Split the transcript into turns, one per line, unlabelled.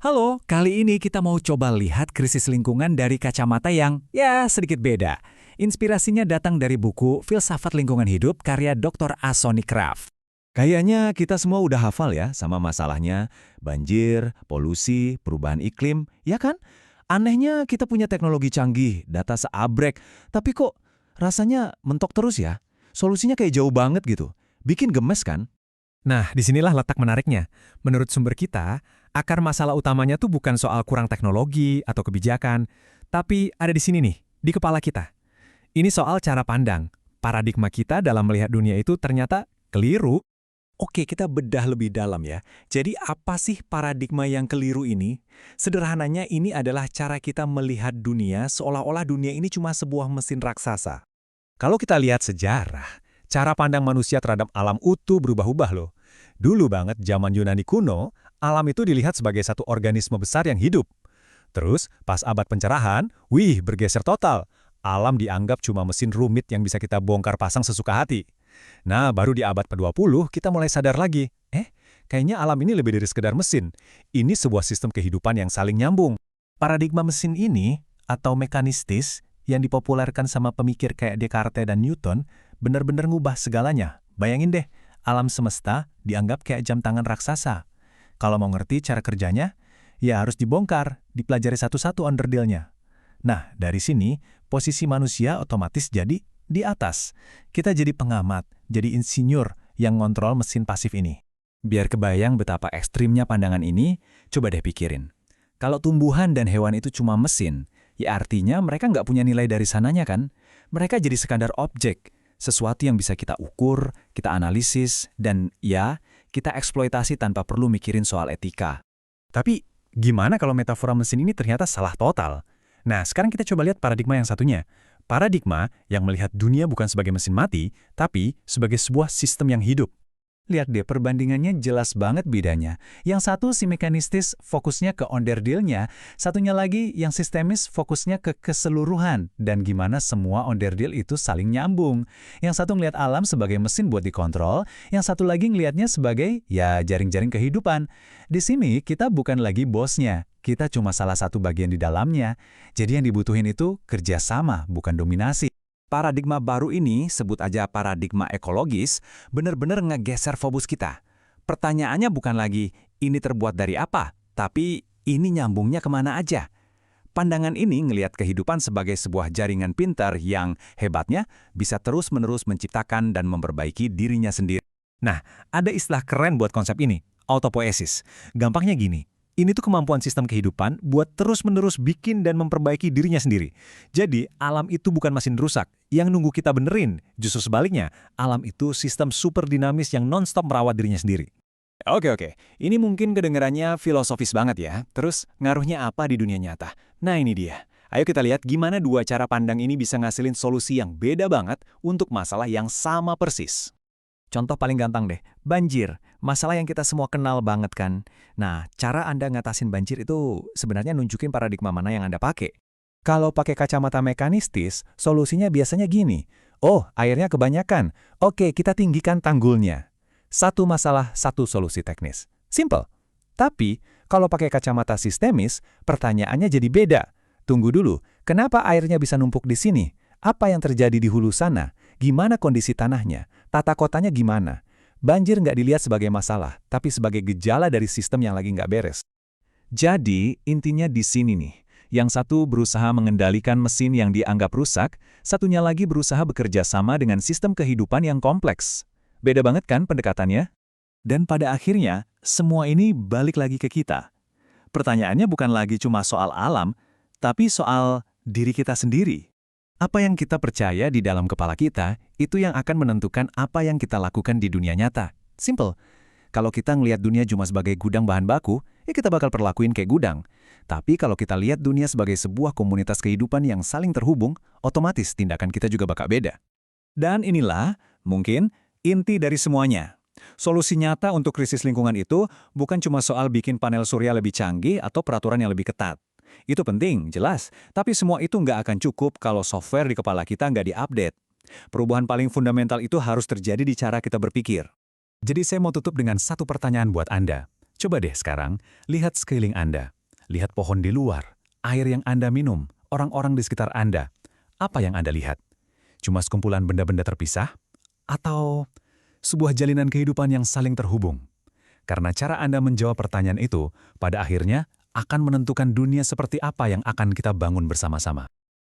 Halo, kali ini kita mau coba lihat krisis lingkungan dari kacamata yang, ya, sedikit beda. Inspirasinya datang dari buku Filsafat Lingkungan Hidup karya Dr. Asoni Kraft.
Kayaknya kita semua udah hafal ya sama masalahnya, banjir, polusi, perubahan iklim, ya kan? Anehnya kita punya teknologi canggih, data seabrek, tapi kok rasanya mentok terus ya? Solusinya kayak jauh banget gitu. Bikin gemes kan?
Nah, disinilah letak menariknya. Menurut sumber kita, akar masalah utamanya tuh bukan soal kurang teknologi atau kebijakan, tapi ada di sini nih, di kepala kita. Ini soal cara pandang. Paradigma kita dalam melihat dunia itu ternyata keliru.
Oke, kita bedah lebih dalam ya. Jadi apa sih paradigma yang keliru ini? Sederhananya ini adalah cara kita melihat dunia seolah-olah dunia ini cuma sebuah mesin raksasa.
Kalau kita lihat sejarah, cara pandang manusia terhadap alam utuh berubah-ubah loh. Dulu banget zaman Yunani kuno, alam itu dilihat sebagai satu organisme besar yang hidup. Terus, pas abad pencerahan, bergeser total. Alam dianggap cuma mesin rumit yang bisa kita bongkar pasang sesuka hati. Nah, baru di abad ke-20 kita mulai sadar lagi, kayaknya alam ini lebih dari sekedar mesin. Ini sebuah sistem kehidupan yang saling nyambung. Paradigma mesin ini, atau mekanistis, yang dipopulerkan sama pemikir kayak Descartes dan Newton, benar-benar ngubah segalanya. Bayangin deh, alam semesta dianggap kayak jam tangan raksasa. Kalau mau ngerti cara kerjanya, ya harus dibongkar, dipelajari satu-satu onderdilnya. Nah, dari sini, posisi manusia otomatis jadi di atas. Kita jadi pengamat, jadi insinyur yang ngontrol mesin pasif ini.
Biar kebayang betapa ekstrimnya pandangan ini, coba deh pikirin. Kalau tumbuhan dan hewan itu cuma mesin, ya artinya mereka nggak punya nilai dari sananya kan? Mereka jadi sekadar objek, sesuatu yang bisa kita ukur, kita analisis, dan ya, kita eksploitasi tanpa perlu mikirin soal etika.
Tapi, gimana kalau metafora mesin ini ternyata salah total? Nah, sekarang kita coba lihat paradigma yang satunya. Paradigma yang melihat dunia bukan sebagai mesin mati, tapi sebagai sebuah sistem yang hidup.
Lihat deh, perbandingannya jelas banget bedanya. Yang satu si mekanistis fokusnya ke onderdilnya, satunya lagi yang sistemis fokusnya ke keseluruhan dan gimana semua onderdil itu saling nyambung. Yang satu ngelihat alam sebagai mesin buat dikontrol, yang satu lagi ngelihatnya sebagai ya jaring-jaring kehidupan. Di sini kita bukan lagi bosnya, kita cuma salah satu bagian di dalamnya. Jadi yang dibutuhin itu kerjasama, bukan dominasi. Paradigma baru ini, sebut aja paradigma ekologis, benar-benar ngegeser fokus kita. Pertanyaannya bukan lagi, ini terbuat dari apa? Tapi, ini nyambungnya kemana aja? Pandangan ini ngelihat kehidupan sebagai sebuah jaringan pintar yang, hebatnya, bisa terus-menerus menciptakan dan memperbaiki dirinya sendiri.
Nah, ada istilah keren buat konsep ini, autopoiesis. Gampangnya gini, ini tuh kemampuan sistem kehidupan buat terus-menerus bikin dan memperbaiki dirinya sendiri. Jadi, alam itu bukan mesin rusak yang nunggu kita benerin. Justru sebaliknya, alam itu sistem super dinamis yang non-stop merawat dirinya sendiri.
Oke. Ini mungkin kedengarannya filosofis banget ya. Terus, ngaruhnya apa di dunia nyata? Nah, ini dia. Ayo kita lihat gimana dua cara pandang ini bisa ngasilin solusi yang beda banget untuk masalah yang sama persis. Contoh paling gampang deh, banjir. Masalah yang kita semua kenal banget kan. Nah, cara Anda ngatasin banjir itu sebenarnya nunjukin paradigma mana yang Anda pakai. Kalau pakai kacamata mekanistis, solusinya biasanya gini. Oh, airnya kebanyakan. Oke, kita tinggikan tanggulnya. Satu masalah, satu solusi teknis. Simple. Tapi, kalau pakai kacamata sistemis, pertanyaannya jadi beda. Tunggu dulu, kenapa airnya bisa numpuk di sini? Apa yang terjadi di hulu sana? Gimana kondisi tanahnya? Tata kotanya gimana? Banjir nggak dilihat sebagai masalah, tapi sebagai gejala dari sistem yang lagi nggak beres. Jadi, intinya di sini nih. Yang satu berusaha mengendalikan mesin yang dianggap rusak, satunya lagi berusaha bekerja sama dengan sistem kehidupan yang kompleks. Beda banget kan pendekatannya? Dan pada akhirnya, semua ini balik lagi ke kita. Pertanyaannya bukan lagi cuma soal alam, tapi soal diri kita sendiri. Apa yang kita percaya di dalam kepala kita, itu yang akan menentukan apa yang kita lakukan di dunia nyata. Simple. Kalau kita ngelihat dunia cuma sebagai gudang bahan baku, ya kita bakal perlakuin kayak gudang. Tapi kalau kita lihat dunia sebagai sebuah komunitas kehidupan yang saling terhubung, otomatis tindakan kita juga bakal beda. Dan inilah, mungkin, inti dari semuanya. Solusi nyata untuk krisis lingkungan itu bukan cuma soal bikin panel surya lebih canggih atau peraturan yang lebih ketat. Itu penting, jelas. Tapi semua itu nggak akan cukup kalau software di kepala kita nggak diupdate. Perubahan paling fundamental itu harus terjadi di cara kita berpikir. Jadi saya mau tutup dengan satu pertanyaan buat Anda.
Coba deh sekarang, lihat sekeliling Anda. Lihat pohon di luar, air yang Anda minum, orang-orang di sekitar Anda. Apa yang Anda lihat? Cuma sekumpulan benda-benda terpisah? Atau sebuah jalinan kehidupan yang saling terhubung? Karena cara Anda menjawab pertanyaan itu, pada akhirnya akan menentukan dunia seperti apa yang akan kita bangun bersama-sama.